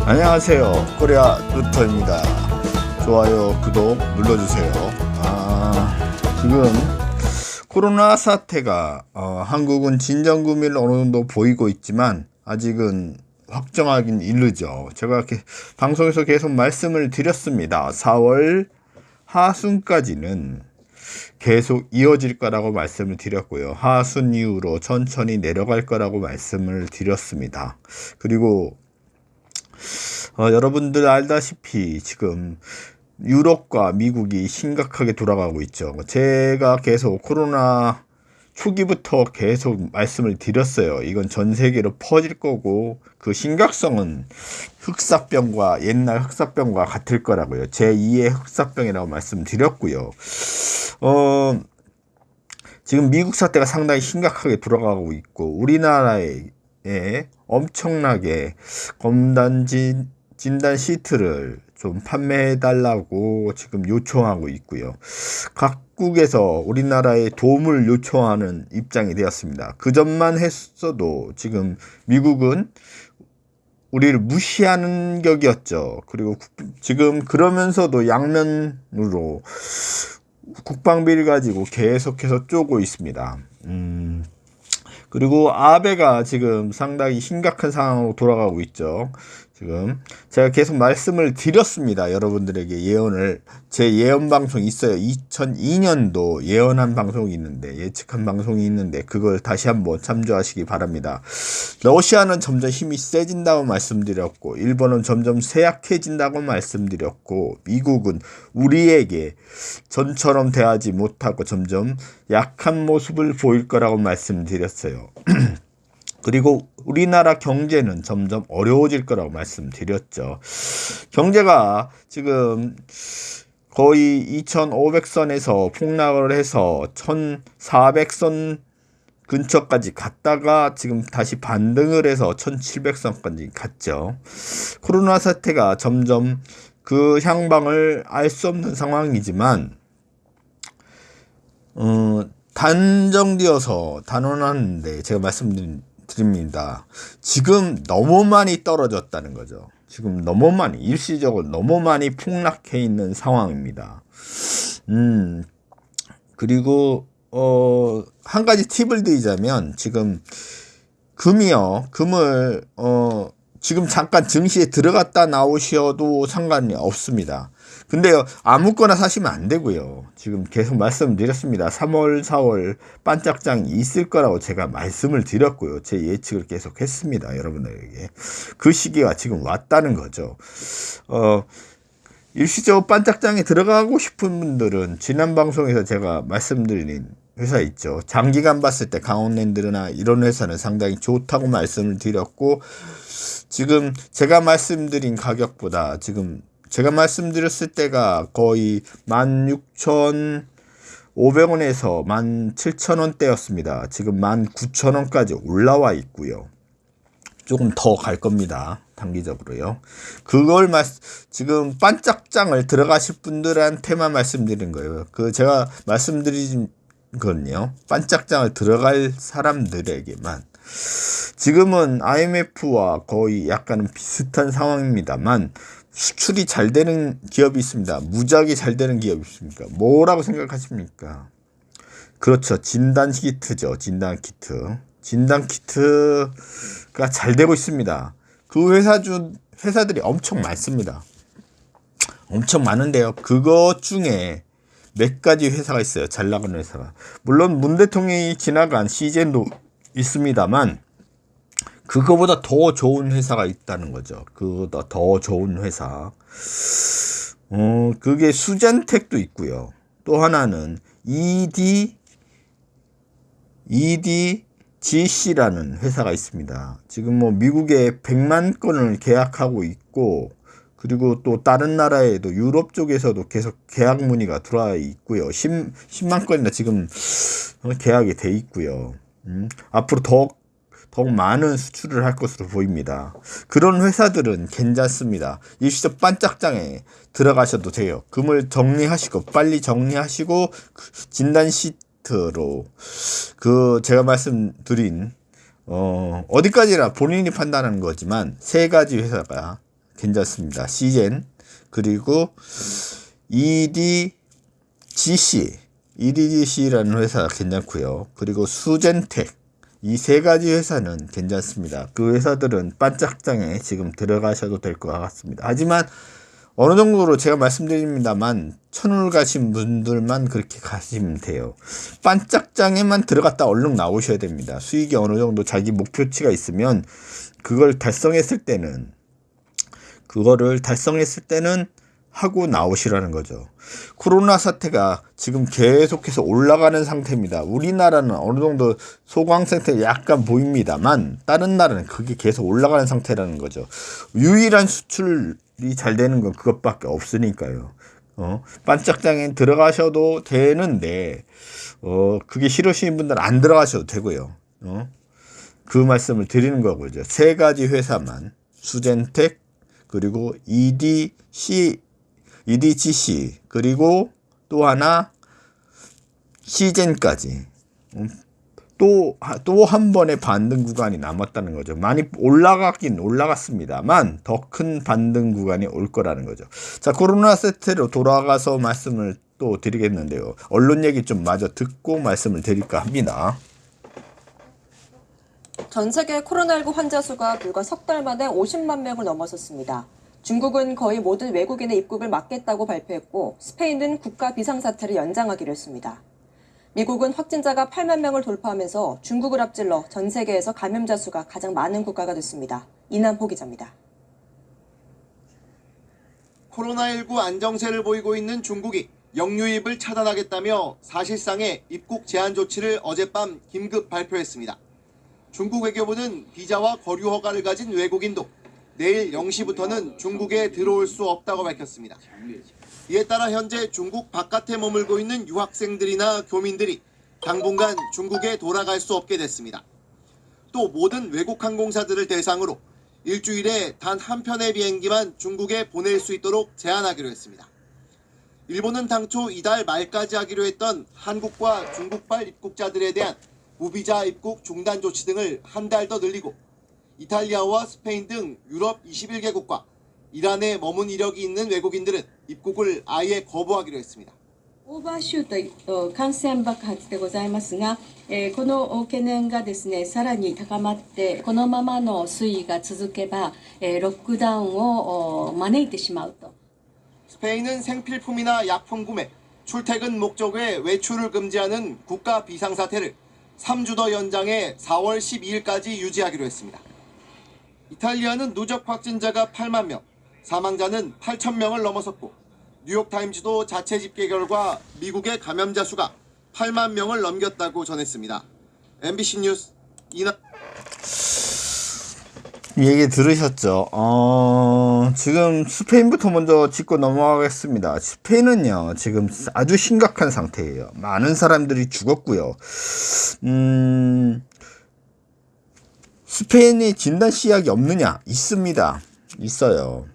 안녕하세요. 코리아 루터입니다. 좋아요, 구독 눌러주세요. 지금 코로나 사태가 한국은 진정국면을 어느 정도 보이고 있지만 아직은 확정하긴 이르죠. 제가 이렇게 방송에서 계속 말씀을 드렸습니다. 4월 하순까지는 계속 이어질 거라고 말씀을 드렸고요. 하순 이후로 천천히 내려갈 거라고 말씀을 드렸습니다. 그리고 여러분들 알다시피 지금 유럽과 미국이 심각하게 돌아가고 있죠. 제가 계속 코로나 초기부터 계속 말씀을 드렸어요. 이건 전 세계로 퍼질 거고 그 심각성은 흑사병과 옛날 흑사병과 같을 거라고요. 제2의 흑사병이라고 말씀드렸고요. 지금 미국 사태가 상당히 심각하게 돌아가고 있고 우리나라에 엄청나게 검단 진단 시트를 좀 판매해 달라고 지금 요청하고 있고요. 각국에서 우리나라에 도움을 요청하는 입장이 되었습니다. 그 전만 했어도 지금 미국은 우리를 무시하는 격이었죠. 그리고 지금 그러면서도 양면으로 국방비를 가지고 계속해서 쪼고 있습니다. 그리고 아베가 지금 상당히 심각한 상황으로 돌아가고 있죠. 지금 제가 계속 말씀을 드렸습니다. 여러분들에게 예언을. 제 예언 방송이 있어요. 2002년도 예언한 방송이 있는데, 예측한 방송이 있는데 그걸 다시 한번 참조하시기 바랍니다. 러시아는 점점 힘이 세진다고 말씀드렸고 일본은 점점 쇠약해진다고 말씀드렸고 미국은 우리에게 전처럼 대하지 못하고 점점 약한 모습을 보일 거라고 말씀드렸어요. 그리고 우리나라 경제는 점점 어려워질 거라고 말씀드렸죠. 경제가 지금 거의 2500선에서 폭락을 해서 1400선 근처까지 갔다가 지금 다시 반등을 해서 1700선까지 갔죠. 코로나 사태가 점점 그 향방을 알 수 없는 상황이지만 단정되어서 단언하는데 제가 말씀드립니다. 지금 너무 많이 떨어졌다는 거죠. 지금 너무 많이 일시적으로 너무 많이 폭락해 있는 상황입니다. 그리고 한 가지 팁을 드리자면 지금 금을 지금 잠깐 증시에 들어갔다 나오셔도 상관이 없습니다. 근데요, 아무거나 사시면 안 되고요. 지금 계속 말씀드렸습니다. 3월, 4월 반짝장이 있을 거라고 제가 말씀을 드렸고요. 제 예측을 계속 했습니다. 여러분들에게. 그 시기가 지금 왔다는 거죠. 일시적으로 반짝장에 들어가고 싶은 분들은 지난 방송에서 제가 말씀드린 회사 있죠. 장기간 봤을 때 강원랜드나 이런 회사는 상당히 좋다고 말씀을 드렸고 지금 제가 말씀드린 가격보다 지금 제가 말씀드렸을 때가 거의 16,500원에서 17,000원대였습니다. 지금 19,000원까지 올라와 있고요. 조금 더 갈 겁니다. 단기적으로요. 그걸 지금 반짝장을 들어가실 분들한테만 말씀드린 거예요. 제가 말씀드린 거는요. 반짝장을 들어갈 사람들에게만. 지금은 IMF와 거의 약간은 비슷한 상황입니다만 수출이 잘 되는 기업이 있습니다. 무지하게 잘 되는 기업이 있습니까? 뭐라고 생각하십니까? 그렇죠. 진단키트죠. 진단키트가 잘 되고 있습니다. 그 회사들이 엄청 많습니다. 엄청 많은데요. 그것 중에 몇 가지 회사가 있어요. 잘 나가는 회사가. 물론 문 대통령이 지나간 CJ도 있습니다만 그거보다 더 좋은 회사가 있다는 거죠. 그거보다 더 좋은 회사. 그게 수젠텍도 있고요. 또 하나는 EDGC라는 회사가 있습니다. 지금 뭐 미국에 100만 건을 계약하고 있고 그리고 또 다른 나라에도 유럽 쪽에서도 계속 계약 문의가 들어와 있고요. 10만 건이나 지금 계약이 돼 있고요. 앞으로 더욱 많은 수출을 할 것으로 보입니다. 그런 회사들은 괜찮습니다. 일시적 반짝장에 들어가셔도 돼요. 금을 정리하시고 빨리 정리하시고 진단 시트로 제가 말씀드린 어디까지나 본인이 판단하는 거지만 세 가지 회사가 괜찮습니다. 시젠 그리고 EDGC라는 회사 괜찮고요. 그리고 수젠텍 이 세 가지 회사는 괜찮습니다. 그 회사들은 반짝장에 지금 들어가셔도 될 것 같습니다. 하지만 어느 정도로 제가 말씀드립니다만 천울 가신 분들만 그렇게 가시면 돼요. 반짝장에만 들어갔다 얼른 나오셔야 됩니다. 수익이 어느 정도 자기 목표치가 있으면 그거를 달성했을 때는 하고 나오시라는 거죠. 코로나 사태가 지금 계속해서 올라가는 상태입니다. 우리나라는 어느 정도 소강 상태 약간 보입니다만 다른 나라는 그게 계속 올라가는 상태라는 거죠. 유일한 수출이 잘 되는 건 그것밖에 없으니까요. 반짝장에 들어가셔도 되는데 그게 싫으신 분들은 안 들어가셔도 되고요. 그 말씀을 드리는 거고요. 세 가지 회사만 수젠텍 그리고 EDGC 그리고 또 하나 시젠까지 또 한 번의 반등 구간이 남았다는 거죠. 많이 올라가긴 올라갔습니다만 더 큰 반등 구간이 올 거라는 거죠. 자, 코로나 사태로 돌아가서 말씀을 또 드리겠는데요. 언론 얘기 좀 마저 듣고 말씀을 드릴까 합니다. 전 세계 코로나19 환자 수가 불과 석 달 만에 50만 명을 넘어섰습니다. 중국은 거의 모든 외국인의 입국을 막겠다고 발표했고 스페인은 국가 비상사태를 연장하기로 했습니다. 미국은 확진자가 8만 명을 돌파하면서 중국을 앞질러 전 세계에서 감염자 수가 가장 많은 국가가 됐습니다. 이남포 기자입니다. 코로나19 안정세를 보이고 있는 중국이 역유입을 차단하겠다며 사실상의 입국 제한 조치를 어젯밤 긴급 발표했습니다. 중국 외교부는 비자와 거류 허가를 가진 외국인도 내일 0시부터는 중국에 들어올 수 없다고 밝혔습니다. 이에 따라 현재 중국 바깥에 머물고 있는 유학생들이나 교민들이 당분간 중국에 돌아갈 수 없게 됐습니다. 또 모든 외국 항공사들을 대상으로 일주일에 단 한 편의 비행기만 중국에 보낼 수 있도록 제한하기로 했습니다. 일본은 당초 이달 말까지 하기로 했던 한국과 중국발 입국자들에 대한 무비자 입국 중단 조치 등을 한 달 더 늘리고 이탈리아와 스페인 등 유럽 21개국과 이란에 머문 이력이 있는 외국인들은 입국을 아예 거부하기로 했습니다. オーバーシュート感染爆発でございますが、この懸念がですね、さらに高まって、このままの推移が続けば、ロックダウンを招いてしまうと。 스페인은 생필품이나 약품 구매, 출퇴근 목적의 외출을 금지하는 국가 비상사태를 3주 더 연장해 4월 12일까지 유지하기로 했습니다. 이탈리아는 누적 확진자가 8만 명, 사망자는 8천 명을 넘어섰고 뉴욕타임즈도 자체 집계 결과 미국의 감염자 수가 8만 명을 넘겼다고 전했습니다. MBC 뉴스 얘기 들으셨죠? 지금 스페인부터 먼저 짚고 넘어가겠습니다. 스페인은요, 지금 아주 심각한 상태예요. 많은 사람들이 죽었고요. 스페인이 진단 시약이 없느냐? 있습니다. 있어요.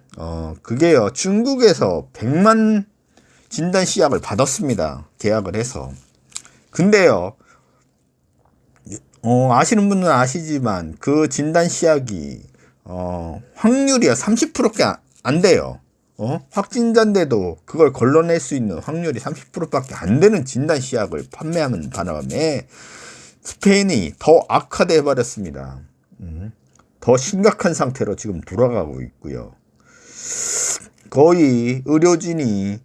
그게요, 중국에서 100만 진단 시약을 받았습니다. 계약을 해서. 근데요, 아시는 분은 아시지만 그 진단 시약이 확률이 30%밖에 안 돼요. 확진자인데도 그걸 걸러낼 수 있는 확률이 30%밖에 안 되는 진단 시약을 판매하는 바람에 스페인이 더 악화돼 버렸습니다. 더 심각한 상태로 지금 돌아가고 있고요. 거의 의료진이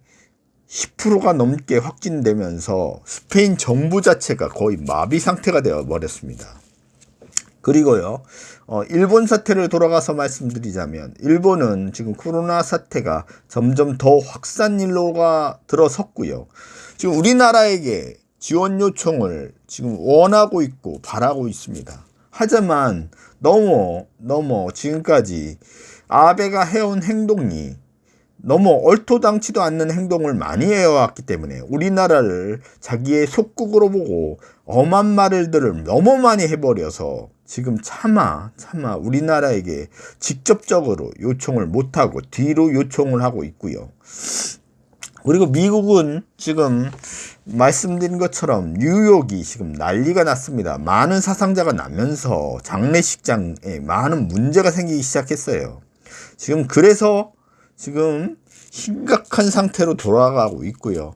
10%가 넘게 확진되면서 스페인 정부 자체가 거의 마비 상태가 되어 버렸습니다. 그리고요, 일본 사태를 돌아가서 말씀드리자면, 일본은 지금 코로나 사태가 점점 더 확산일로가 들어섰고요. 지금 우리나라에게 지원 요청을 지금 원하고 있고 바라고 있습니다. 하지만 너무 지금까지 아베가 해온 행동이 너무 얼토당치도 않는 행동을 많이 해왔기 때문에 우리나라를 자기의 속국으로 보고 엄한 말들을 너무 많이 해버려서 지금 차마 우리나라에게 직접적으로 요청을 못하고 뒤로 요청을 하고 있고요. 그리고 미국은 지금 말씀드린 것처럼 뉴욕이 지금 난리가 났습니다. 많은 사상자가 나면서 장례식장에 많은 문제가 생기기 시작했어요. 지금 그래서 지금 심각한 상태로 돌아가고 있고요.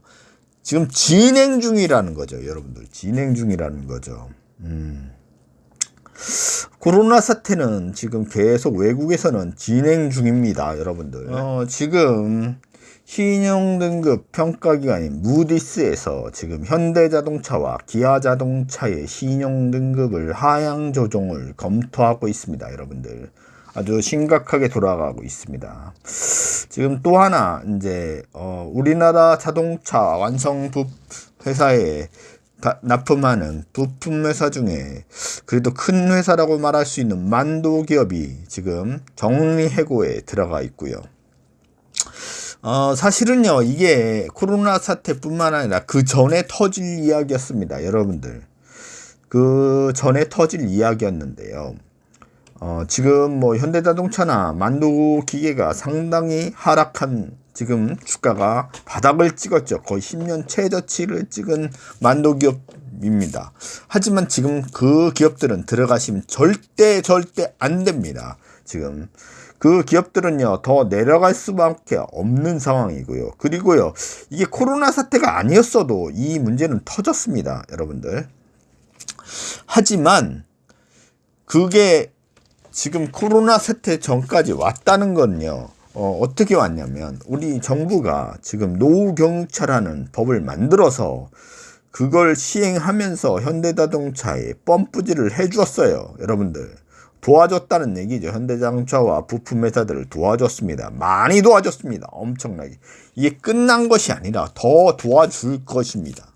지금 진행 중이라는 거죠, 여러분들. 진행 중이라는 거죠. 코로나 사태는 지금 계속 외국에서는 진행 중입니다, 여러분들. 지금 신용등급 평가기관인 무디스에서 지금 현대자동차와 기아자동차의 신용등급을 하향 조정을 검토하고 있습니다, 여러분들. 아주 심각하게 돌아가고 있습니다. 지금 또 하나 이제 우리나라 자동차 완성부 회사에 납품하는 부품 회사 중에 그래도 큰 회사라고 말할 수 있는 만도 기업이 지금 정리해고에 들어가 있고요. 사실은요, 이게 코로나 사태뿐만 아니라 그 전에 터질 이야기였습니다, 여러분들. 그 전에 터질 이야기였는데요. 지금 뭐 현대자동차나 만도기계가 상당히 하락한, 지금 주가가 바닥을 찍었죠. 거의 10년 최저치를 찍은 만도기업입니다. 하지만 지금 그 기업들은 들어가시면 절대 안 됩니다. 지금 그 기업들은요, 더 내려갈 수밖에 없는 상황이고요. 그리고요, 이게 코로나 사태가 아니었어도 이 문제는 터졌습니다, 여러분들. 하지만 그게 지금 코로나 사태 전까지 왔다는 건요, 어떻게 왔냐면 우리 정부가 지금 노후경유차라는 법을 만들어서 그걸 시행하면서 현대자동차에 펌프질을 해주었어요, 여러분들. 도와줬다는 얘기죠. 현대자동차와 부품회사들을 도와줬습니다. 많이 도와줬습니다. 엄청나게. 이게 끝난 것이 아니라 더 도와줄 것입니다.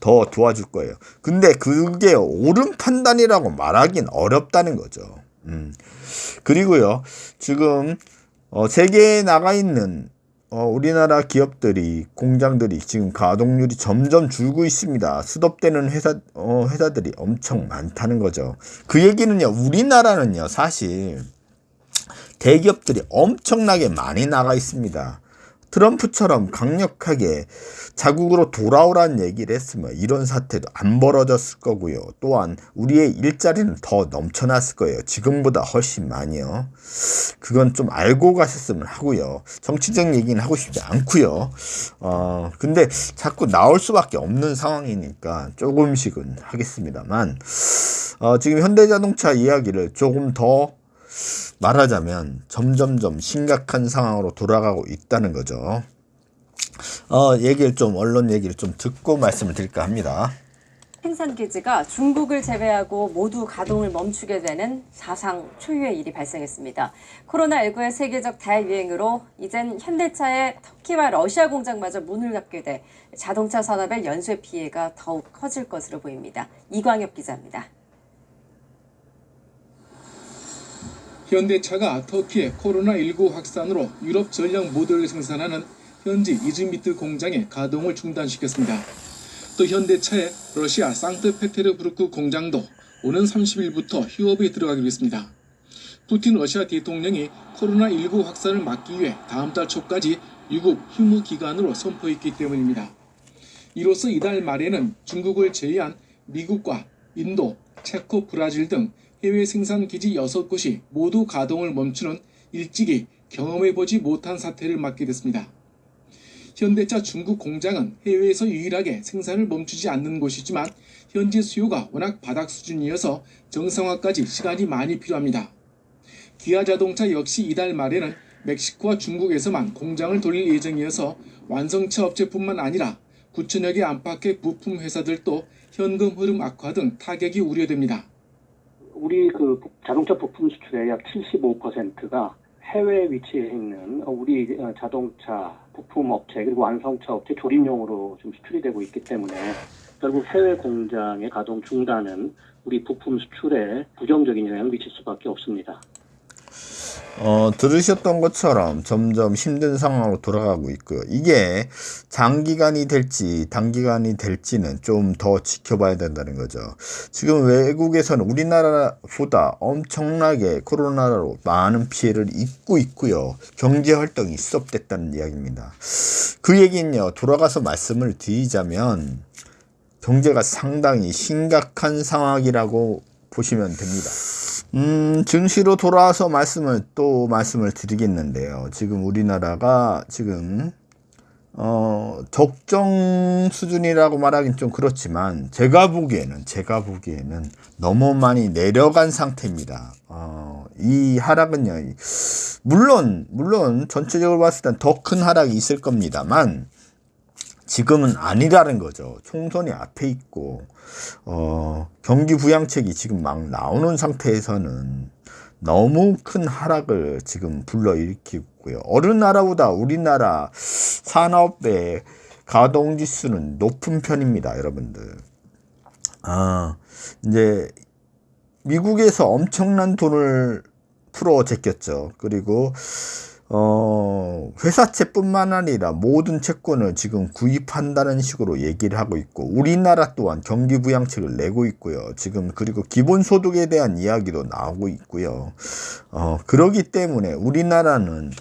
더 도와줄 거예요. 근데 그게 옳은 판단이라고 말하긴 어렵다는 거죠. 그리고요, 지금 세계에 나가 있는 우리나라 기업들이, 공장들이 지금 가동률이 점점 줄고 있습니다. 스톱되는 회사들이 엄청 많다는 거죠. 그 얘기는요, 우리나라는요, 사실 대기업들이 엄청나게 많이 나가 있습니다. 트럼프처럼 강력하게 자국으로 돌아오라는 얘기를 했으면 이런 사태도 안 벌어졌을 거고요. 또한 우리의 일자리는 더 넘쳐났을 거예요. 지금보다 훨씬 많이요. 그건 좀 알고 가셨으면 하고요. 정치적 얘기는 하고 싶지 않고요. 근데 자꾸 나올 수밖에 없는 상황이니까 조금씩은 하겠습니다만, 지금 현대자동차 이야기를 조금 더 말하자면 점점점 심각한 상황으로 돌아가고 있다는 거죠. 언론 얘기를 좀 듣고 말씀을 드릴까 합니다. 생산 기지가 중국을 제외하고 모두 가동을 멈추게 되는 사상 초유의 일이 발생했습니다. 코로나19의 세계적 대유행으로 이젠 현대차의 터키와 러시아 공장마저 문을 닫게 돼 자동차 산업의 연쇄 피해가 더욱 커질 것으로 보입니다. 이광엽 기자입니다. 현대차가 터키의 코로나19 확산으로 유럽 전력 모듈을 생산하는 현지 이즈미트 공장의 가동을 중단시켰습니다. 또 현대차의 러시아 상트페테르부르크 공장도 오는 30일부터 휴업에 들어가기로 했습니다. 푸틴 러시아 대통령이 코로나19 확산을 막기 위해 다음 달 초까지 유급 휴무 기간으로 선포했기 때문입니다. 이로써 이달 말에는 중국을 제외한 미국과 인도, 체코, 브라질 등 해외 생산 기지 6곳이 모두 가동을 멈추는 일찍이 경험해보지 못한 사태를 맞게 됐습니다. 현대차 중국 공장은 해외에서 유일하게 생산을 멈추지 않는 곳이지만 현지 수요가 워낙 바닥 수준이어서 정상화까지 시간이 많이 필요합니다. 기아자동차 역시 이달 말에는 멕시코와 중국에서만 공장을 돌릴 예정이어서 완성차 업체뿐만 아니라 9천여 개 안팎의 부품 회사들도 현금 흐름 악화 등 타격이 우려됩니다. 우리 자동차 부품 수출의 약 75%가 해외에 위치해 있는 우리 자동차 부품 업체 그리고 완성차 업체 조립용으로 좀 수출이 되고 있기 때문에 결국 해외 공장의 가동 중단은 우리 부품 수출에 부정적인 영향을 미칠 수밖에 없습니다. 들으셨던 것처럼 점점 힘든 상황으로 돌아가고 있고요. 이게 장기간이 될지 단기간이 될지는 좀 더 지켜봐야 된다는 거죠. 지금 외국에서는 우리나라보다 엄청나게 코로나로 많은 피해를 입고 있고요. 경제활동이 스톱됐다는 이야기입니다. 그 얘기는요, 돌아가서 말씀을 드리자면 경제가 상당히 심각한 상황이라고 보시면 됩니다. 증시로 돌아와서 말씀을 드리겠는데요. 지금 우리나라가 지금 적정 수준이라고 말하긴 좀 그렇지만 제가 보기에는 너무 많이 내려간 상태입니다. 이 하락은요, 물론 전체적으로 봤을 땐 더 큰 하락이 있을 겁니다만 지금은 아니라는 거죠. 총선이 앞에 있고 경기 부양책이 지금 막 나오는 상태에서는 너무 큰 하락을 지금 불러일으키고 있고요. 어느 나라보다 우리나라 산업의 가동지수는 높은 편입니다, 여러분들. 이제 미국에서 엄청난 돈을 풀어 제꼈죠. 그리고 회사채뿐만 아니라 모든 채권을 지금 구입한다는 식으로 얘기를 하고 있고, 우리나라 또한 경기부양책을 내고 있고요. 지금 그리고 기본소득에 대한 이야기도 나오고 있고요. 그러기 때문에 우리나라는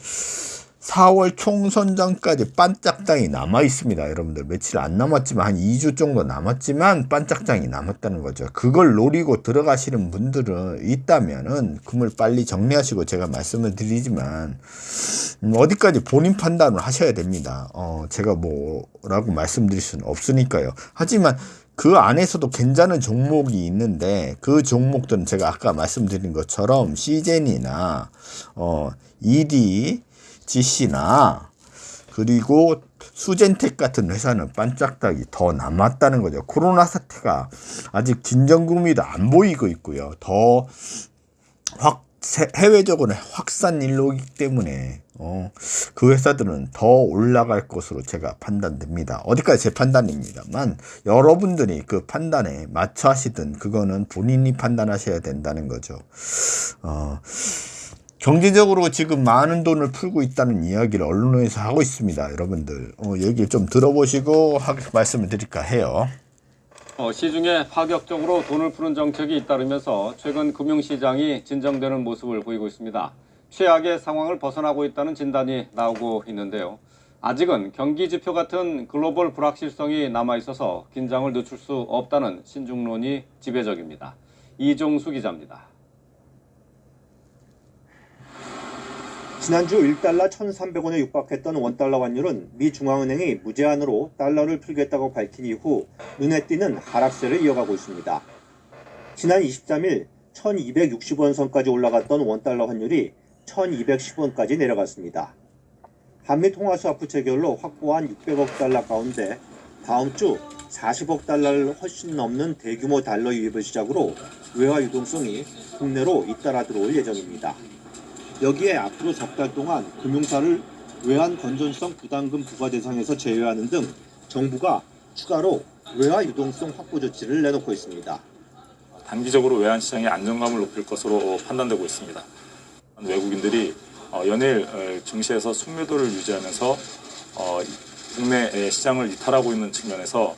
4월 총선 전까지 반짝장이 남아 있습니다. 여러분들 며칠 안 남았지만 한 2주 정도 남았지만 반짝장이 남았다는 거죠. 그걸 노리고 들어가시는 분들은 있다면은 금을 빨리 정리하시고, 제가 말씀을 드리지만 어디까지 본인 판단을 하셔야 됩니다. 제가 뭐라고 말씀드릴 수는 없으니까요. 하지만 그 안에서도 괜찮은 종목이 있는데, 그 종목들은 제가 아까 말씀드린 것처럼 시젠이나 EDGC나 그리고 수젠텍 같은 회사는 반짝닥이 더 남았다는 거죠. 코로나 사태가 아직 진정국미도 안 보이고 있고요. 더 해외적으로 확산 일로이기 때문에 그 회사들은 더 올라갈 것으로 제가 판단됩니다. 어디까지 제 판단입니다만 여러분들이 그 판단에 맞춰 하시든 그거는 본인이 판단하셔야 된다는 거죠. 경제적으로 지금 많은 돈을 풀고 있다는 이야기를 언론에서 하고 있습니다. 여러분들 얘기를 좀 들어보시고 말씀을 드릴까 해요. 시중에 파격적으로 돈을 푸는 정책이 잇따르면서 최근 금융시장이 진정되는 모습을 보이고 있습니다. 최악의 상황을 벗어나고 있다는 진단이 나오고 있는데요. 아직은 경기지표 같은 글로벌 불확실성이 남아있어서 긴장을 늦출 수 없다는 신중론이 지배적입니다. 이종수 기자입니다. 지난주 1달러 1,300원에 육박했던 원달러 환율은 미 중앙은행이 무제한으로 달러를 풀겠다고 밝힌 이후 눈에 띄는 하락세를 이어가고 있습니다. 지난 23일 1,260원 선까지 올라갔던 원달러 환율이 1,210원까지 내려갔습니다. 한미 통화수화프 체결로 확보한 600억 달러 가운데 다음 주 40억 달러를 훨씬 넘는 대규모 달러 유입을 시작으로 외화 유동성이 국내로 잇따라 들어올 예정입니다. 여기에 앞으로 석 달 동안 금융사를 외환 건전성 부담금 부과 대상에서 제외하는 등 정부가 추가로 외화 유동성 확보 조치를 내놓고 있습니다. 단기적으로 외환 시장의 안정감을 높일 것으로 판단되고 있습니다. 외국인들이 연일 증시에서 순매도를 유지하면서 국내 시장을 이탈하고 있는 측면에서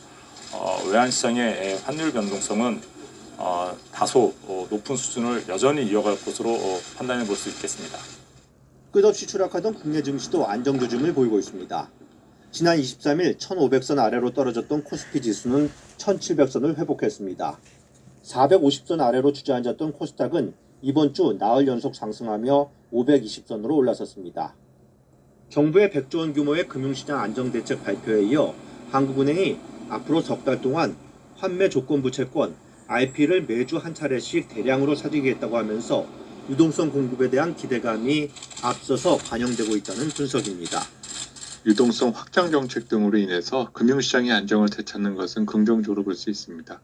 외환 시장의 환율 변동성은 다소 높은 수준을 여전히 이어갈 것으로 판단해 볼 수 있겠습니다. 끝없이 추락하던 국내 증시도 안정 조짐을 보이고 있습니다. 지난 23일 1,500선 아래로 떨어졌던 코스피 지수는 1,700선을 회복했습니다. 450선 아래로 주저앉았던 코스닥은 이번 주 나흘 연속 상승하며 520선으로 올라섰습니다. 정부의 100조 원 규모의 금융시장 안정대책 발표에 이어 한국은행이 앞으로 석 달 동안 환매 조건부 채권 RP를 매주 한 차례씩 대량으로 사들이겠다고 하면서 유동성 공급에 대한 기대감이 앞서서 반영되고 있다는 분석입니다. 유동성 확장 정책 등으로 인해서 금융시장의 안정을 되찾는 것은 긍정적으로 볼 수 있습니다.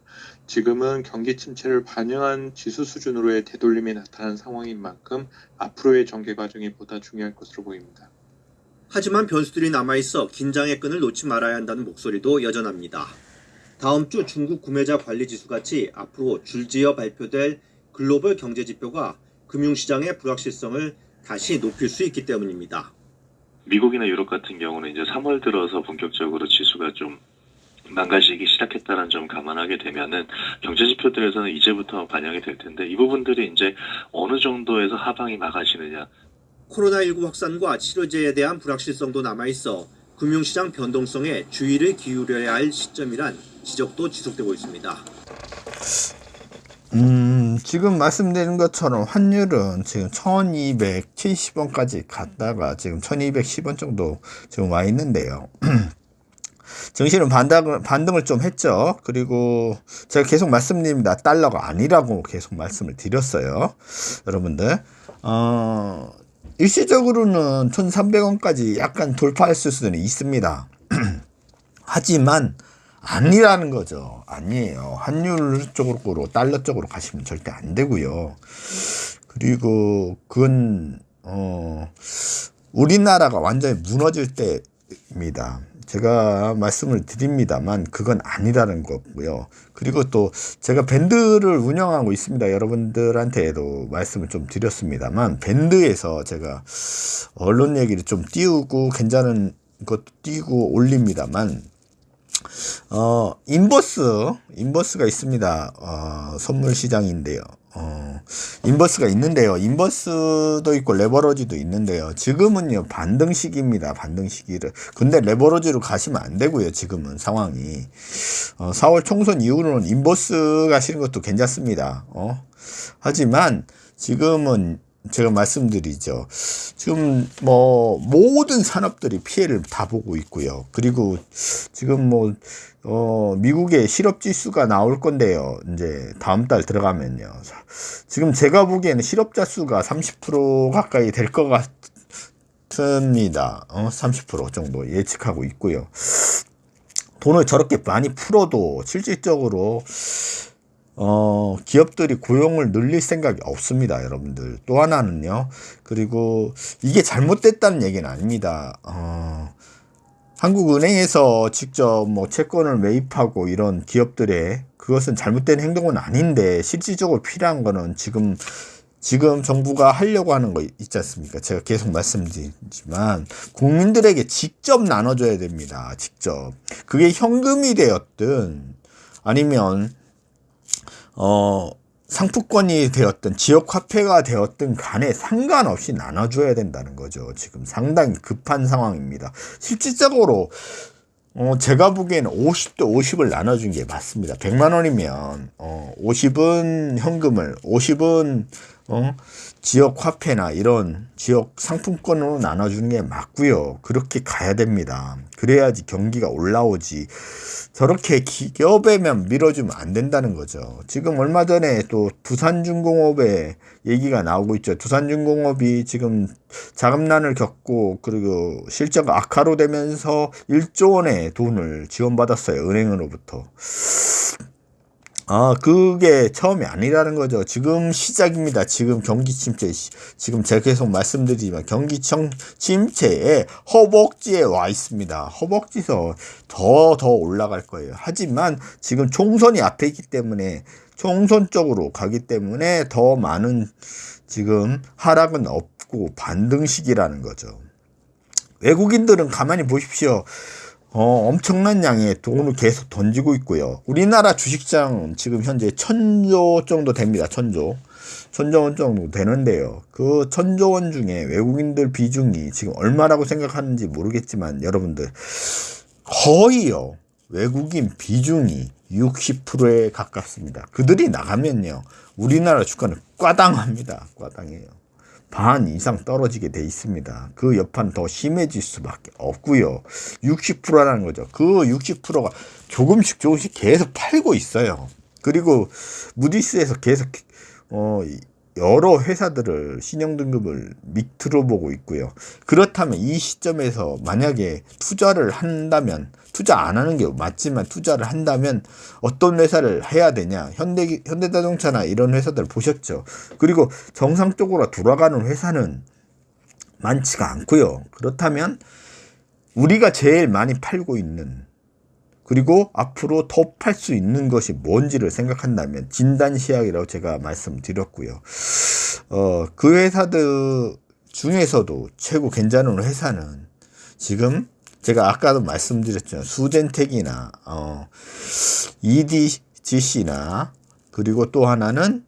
지금은 경기 침체를 반영한 지수 수준으로의 되돌림이 나타난 상황인 만큼 앞으로의 전개 과정이 보다 중요할 것으로 보입니다. 하지만 변수들이 남아있어 긴장의 끈을 놓지 말아야 한다는 목소리도 여전합니다. 다음 주 중국 구매자 관리지수 같이 앞으로 줄지어 발표될 글로벌 경제지표가 금융시장의 불확실성을 다시 높일 수 있기 때문입니다. 미국이나 유럽 같은 경우는 이제 3월 들어서 본격적으로 지수가 좀 망가지기 시작했다는 점 감안하게 되면은 경제지표들에서는 이제부터 반영이 될 텐데 이 부분들이 이제 어느 정도에서 하방이 막아지느냐. 코로나19 확산과 치료제에 대한 불확실성도 남아있어 금융시장 변동성에 주의를 기울여야 할 시점이란 지적도 지속되고 있습니다. 지금 말씀드린 것처럼 환율은 지금 1270원까지 갔다가 지금 1210원 정도 지금 와 있는데요. 증시는 반등을 좀 했죠. 그리고 제가 계속 말씀드립니다. 달러가 아니라고 계속 말씀을 드렸어요. 여러분들, 일시적으로는 1300원까지 약간 돌파했을 수는 있습니다. 하지만 아니라는 거죠. 아니에요. 환율 쪽으로 달러 쪽으로 가시면 절대 안 되고요. 그리고 그건 우리나라가 완전히 무너질 때입니다. 제가 말씀을 드립니다만 그건 아니라는 거고요. 그리고 또 제가 밴드를 운영하고 있습니다. 여러분들한테도 말씀을 좀 드렸습니다만 밴드에서 제가 언론 얘기를 좀 띄우고 괜찮은 것도 띄우고 올립니다만 인버스가 있습니다. 선물 시장인데요. 인버스가 있는데요. 인버스도 있고 레버러지도 있는데요. 지금은요 반등 시기입니다. 반등 시기를. 근데 레버러지로 가시면 안 되고요. 지금은 상황이 4월 총선 이후로는 인버스 가시는 것도 괜찮습니다. 하지만 지금은 제가 말씀드리죠. 지금 뭐 모든 산업들이 피해를 다 보고 있고요. 그리고 지금 뭐 미국의 실업 지수가 나올 건데요. 이제 다음 달 들어가면요. 지금 제가 보기에는 실업자 수가 30% 가까이 될 것 같습니다. 30% 정도 예측하고 있고요. 돈을 저렇게 많이 풀어도 실질적으로 기업들이 고용을 늘릴 생각이 없습니다, 여러분들. 또 하나는요, 그리고 이게 잘못됐다는 얘기는 아닙니다. 한국은행에서 직접 뭐 채권을 매입하고 이런 기업들의 그것은 잘못된 행동은 아닌데, 실질적으로 필요한 거는 지금 정부가 하려고 하는 거 있지 않습니까? 제가 계속 말씀드리지만, 국민들에게 직접 나눠줘야 됩니다, 직접. 그게 현금이 되었든, 아니면, 상품권이 되었든 지역화폐가 되었든 간에 상관없이 나눠줘야 된다는 거죠. 지금 상당히 급한 상황입니다. 실질적으로 제가 보기에는 50대 50을 나눠준 게 맞습니다. 100만 원이면 50은 현금을, 50은 지역 화폐나 이런 지역 상품권으로 나눠주는 게 맞고요. 그렇게 가야 됩니다. 그래야지 경기가 올라오지. 저렇게 기업에만 밀어주면 안 된다는 거죠. 지금 얼마 전에 또 두산중공업의 얘기가 나오고 있죠. 두산중공업이 지금 자금난을 겪고 그리고 실적 악화로 되면서 1조 원의 돈을 지원받았어요. 은행으로부터. 그게 처음이 아니라는 거죠. 지금 시작입니다. 지금 경기 침체, 지금 제가 계속 말씀드리지만 경기 침체의 허벅지에 와 있습니다. 허벅지에서 더 올라갈 거예요. 하지만 지금 총선이 앞에 있기 때문에, 총선 쪽으로 가기 때문에 더 많은 지금 하락은 없고 반등식이라는 거죠. 외국인들은 가만히 보십시오. 엄청난 양의 돈을 계속 던지고 있고요. 우리나라 주식장 지금 현재 1000조 정도 됩니다. 1000조 원 정도 되는데요. 그 1000조 원 중에 외국인들 비중이 지금 얼마라고 생각하는지 모르겠지만 여러분들 거의요. 외국인 비중이 60%에 가깝습니다. 그들이 나가면요. 우리나라 주가는 꽈당합니다. 꽈당해요. 반 이상 떨어지게 돼 있습니다. 그 여파는 더 심해질 수밖에 없고요. 60%라는 거죠. 그 60%가 조금씩 계속 팔고 있어요. 그리고 무디스에서 계속 여러 회사들을 신용등급을 밑으로 보고 있고요. 그렇다면 이 시점에서 만약에 투자를 한다면, 투자 안 하는 게 맞지만 투자를 한다면 어떤 회사를 해야 되냐. 현대자동차나 이런 회사들 보셨죠. 그리고 정상적으로 돌아가는 회사는 많지가 않고요. 그렇다면 우리가 제일 많이 팔고 있는, 그리고 앞으로 더 팔 수 있는 것이 뭔지를 생각한다면 진단시약이라고 제가 말씀드렸고요. 그 회사들 중에서도 최고 괜찮은 회사는 지금 제가 아까도 말씀드렸죠. 수젠텍이나 EDGC나 그리고 또 하나는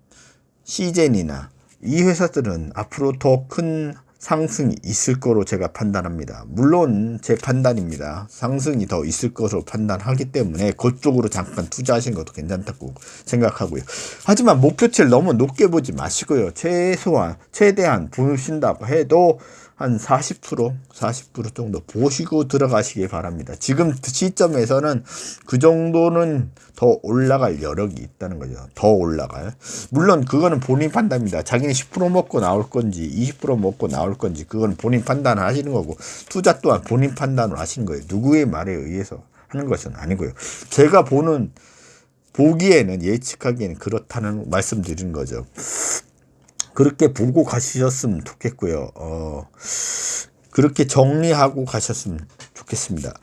시젠이나 이 회사들은 앞으로 더 큰 상승이 있을 거로 제가 판단합니다. 물론 제 판단입니다. 상승이 더 있을 것으로 판단하기 때문에 그쪽으로 잠깐 투자하시는 것도 괜찮다고 생각하고요. 하지만 목표치를 너무 높게 보지 마시고요. 최대한 보신다고 해도 한 40% 정도 보시고 들어가시기 바랍니다. 지금 시점에서는 그 정도는 더 올라갈 여력이 있다는 거죠. 더 올라갈. 물론 그거는 본인 판단입니다. 자기는 10% 먹고 나올 건지 20% 먹고 나올 건지 그건 본인 판단을 하시는 거고, 투자 또한 본인 판단으로 하시는 거예요. 누구의 말에 의해서 하는 것은 아니고요. 제가 보기에는 예측하기에는 그렇다는 말씀드리는 거죠. 그렇게 보고 가셨으면 좋겠고요. 그렇게 정리하고 가셨으면 좋겠습니다.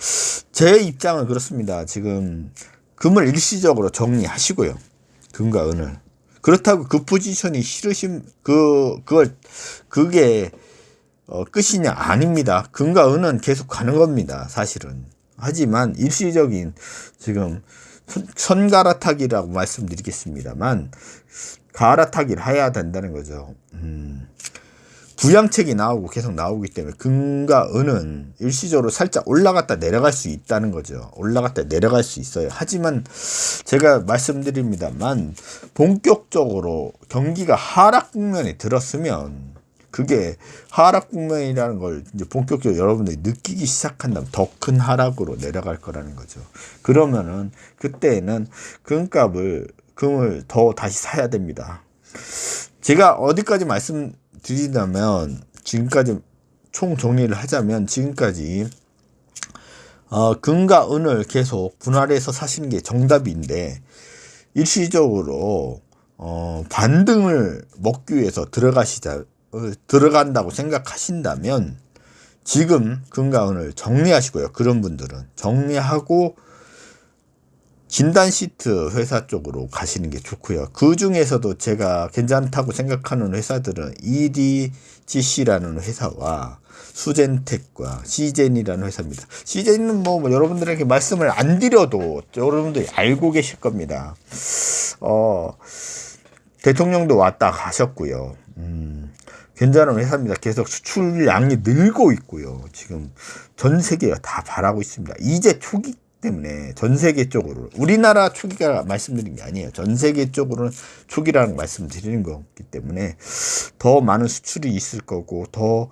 제 입장은 그렇습니다. 지금 금을 일시적으로 정리하시고요. 금과 은을. 그렇다고 그 포지션이 싫으신 그게 끝이냐? 아닙니다. 금과 은은 계속 가는 겁니다. 사실은. 하지만 일시적인 지금 선갈아타기라고 말씀드리겠습니다만 갈아타기를 해야 된다는 거죠. 부양책이 나오고 계속 나오기 때문에 금과 은은 일시적으로 살짝 올라갔다 내려갈 수 있다는 거죠. 올라갔다 내려갈 수 있어요. 하지만 제가 말씀드립니다만 본격적으로 경기가 하락 국면에 들었으면, 그게 하락 국면이라는 걸 이제 본격적으로 여러분들이 느끼기 시작한다면 더 큰 하락으로 내려갈 거라는 거죠. 그러면은 그때는 금을 더 다시 사야 됩니다. 제가 어디까지 말씀드리냐면, 지금까지 총 정리를 하자면, 지금까지 금과 은을 계속 분할해서 사시는 게 정답인데, 일시적으로 반등을 먹기 위해서 들어간다고 생각하신다면 지금 금과 은을 정리하시고요. 그런 분들은 정리하고 진단 시트 회사 쪽으로 가시는 게 좋고요. 그 중에서도 제가 괜찮다고 생각하는 회사들은 EDGC라는 회사와 수젠텍과 시젠이라는 회사입니다. 시젠은 뭐 여러분들에게 말씀을 안 드려도 여러분들이 알고 계실 겁니다. 대통령도 왔다 가셨고요. 괜찮은 회사입니다. 계속 수출량이 늘고 있고요. 지금 전 세계가 다 바라고 있습니다. 이제 초기 때문에 전 세계 쪽으로, 우리나라 초기가 말씀드린 게 아니에요. 전 세계 쪽으로는 초기라는 말씀드리는 거기 때문에 더 많은 수출이 있을 거고 더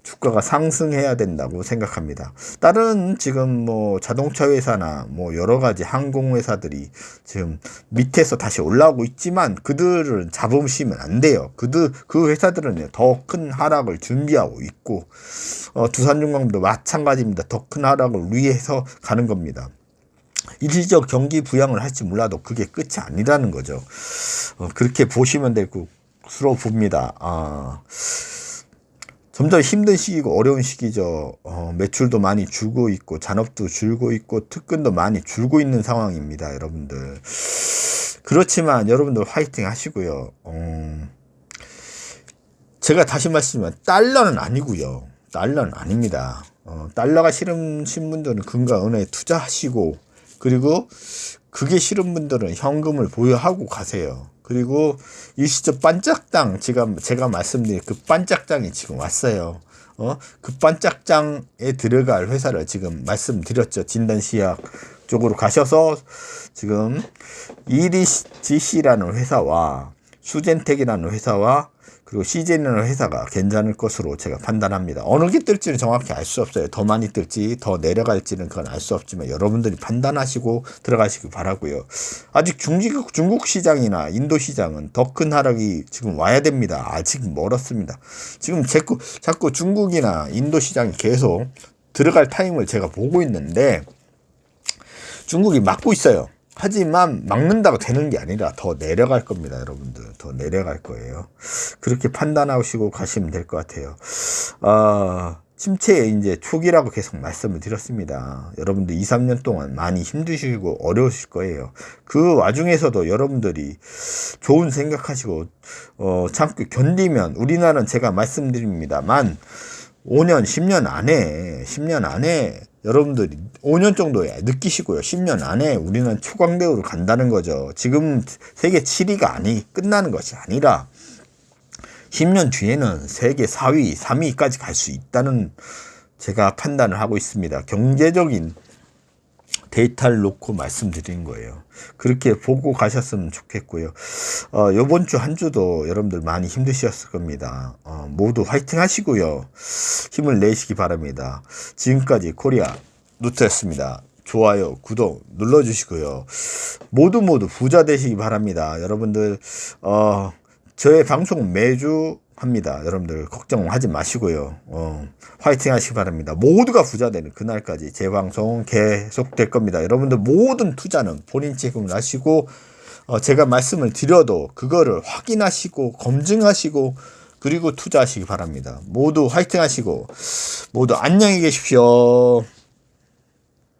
주가가 상승해야 된다고 생각합니다. 다른 지금 뭐 자동차 회사나 뭐 여러 가지 항공 회사들이 지금 밑에서 다시 올라오고 있지만 그들은 잡으시면 안 돼요. 그 회사들은 더 큰 하락을 준비하고 있고, 두산중공업도 마찬가지입니다. 더 큰 하락을 위해서 가는 겁니다. 일시적 경기 부양을 할지 몰라도 그게 끝이 아니라는 거죠. 그렇게 보시면 될 것으로 봅니다. 점점 힘든 시기고 어려운 시기죠. 매출도 많이 줄고 있고 잔업도 줄고 있고 특근도 많이 줄고 있는 상황입니다. 여러분들. 그렇지만 여러분들 화이팅 하시고요. 제가 다시 말씀드리면 달러는 아니고요. 달러는 아닙니다. 달러가 싫으신 분들은 금과 은에 투자하시고, 그리고 그게 싫은 분들은 현금을 보유하고 가세요. 그리고 일시적 반짝장, 제가 말씀드린 그 반짝장이 지금 왔어요. 그 반짝장에 들어갈 회사를 지금 말씀드렸죠. 진단시약 쪽으로 가셔서 지금 EDGC라는 회사와 수젠텍이라는 회사와 그리고 CJ라는 회사가 괜찮을 것으로 제가 판단합니다. 어느 게 뜰지는 정확히 알 수 없어요. 더 많이 뜰지 더 내려갈지는 그건 알 수 없지만 여러분들이 판단하시고 들어가시기 바라고요. 아직 중국 시장이나 인도 시장은 더 큰 하락이 지금 와야 됩니다. 아직 멀었습니다. 지금 자꾸 중국이나 인도 시장이 계속 들어갈 타임을 제가 보고 있는데 중국이 막고 있어요. 하지만 막는다고 되는 게 아니라 더 내려갈 겁니다. 여러분들 더 내려갈 거예요. 그렇게 판단하시고 가시면 될 것 같아요. 침체의 이제 초기라고 계속 말씀을 드렸습니다. 여러분들 2, 3년 동안 많이 힘드시고 어려우실 거예요. 그 와중에서도 여러분들이 좋은 생각하시고 참고 견디면, 우리나라는 제가 말씀드립니다만 5년, 10년 안에 여러분들이 5년 정도에 느끼시고요. 10년 안에 우리는 초강대우로 간다는 거죠. 지금 세계 7위가 끝나는 것이 아니라 10년 뒤에는 세계 4위, 3위까지 갈 수 있다는 제가 판단을 하고 있습니다. 경제적인 데이터를 놓고 말씀드린 거예요. 그렇게 보고 가셨으면 좋겠고요. 요번 주 한 주도 여러분들 많이 힘드셨을 겁니다. 모두 화이팅 하시고요. 힘을 내시기 바랍니다. 지금까지 코리아 노트였습니다. 좋아요, 구독 눌러주시고요. 모두 부자 되시기 바랍니다. 여러분들 저의 방송 매주 합니다. 여러분들 걱정하지 마시고요. 화이팅 하시기 바랍니다. 모두가 부자 되는 그날까지 제 방송 계속될 겁니다. 여러분들 모든 투자는 본인 책임을 하시고 제가 말씀을 드려도 그거를 확인하시고 검증하시고 그리고 투자하시기 바랍니다. 모두 화이팅 하시고 모두 안녕히 계십시오.